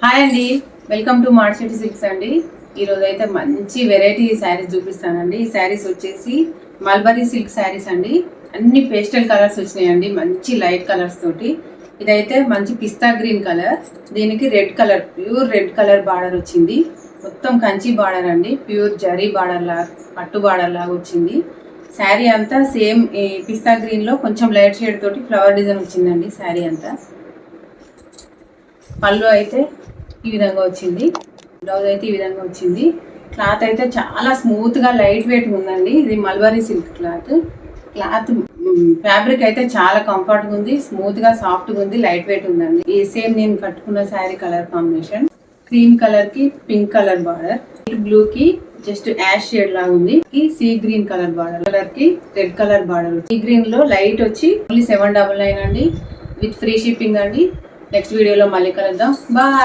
Hi అండి, welcome to mart city silks అండి. ఈరోజు అయితే మంచి వెరైటీ శారీస్ చూపిస్తానండి. ఈ శారీస్ వచ్చేసి మల్బరీ సిల్క్ శారీస్ అండి. అన్ని పేస్టల్ కలర్స్ వచ్చినాయండి, మంచి లైట్ కలర్స్ తోటి. ఇదైతే మంచి పిస్తా గ్రీన్ కలర్, దీనికి red colour, pure red colour border వచ్చింది. మొత్తం కంచి బార్డర్ అండి, ప్యూర్ జరీ బార్డర్ లాగా, పట్టు బార్డర్ లాగా వచ్చింది. శారీ అంతా సేమ్ పిస్తా గ్రీన్ లో కొంచెం లైట్ షేడ్ తోటి ఫ్లవర్ డిజైన్ వచ్చిందండి. శారీ అంతా పళ్ళు అయితే ఈ విధంగా వచ్చింది, బ్లౌజ్ అయితే ఈ విధంగా వచ్చింది. క్లాత్ అయితే చాలా స్మూత్ గా లైట్ వెయిట్ ఉందండి. ఇది మల్బరీ సిల్క్ క్లాత్. ఫ్యాబ్రిక్ అయితే చాలా కంఫర్ట్ గా ఉంది, స్మూత్ గా సాఫ్ట్ గా ఉంది, లైట్ వెయిట్ ఉందండి. ఈ సేమ్ నేను కట్టుకున్న sari colour combination cream colour కి పింక్ కలర్ బార్డర్, బ్లూ కి జస్ట్ యాష్ షేడ్ లాగా ఉంది. Sea green colour border, colour కి red colour border. Sea green లో లైట్ వచ్చి ఓన్లీ 799 అండి, విత్ ఫ్రీ షిప్పింగ్ అండి. నెక్స్ట్ వీడియోలో మళ్ళీ కలుద్దాం. బాయ్.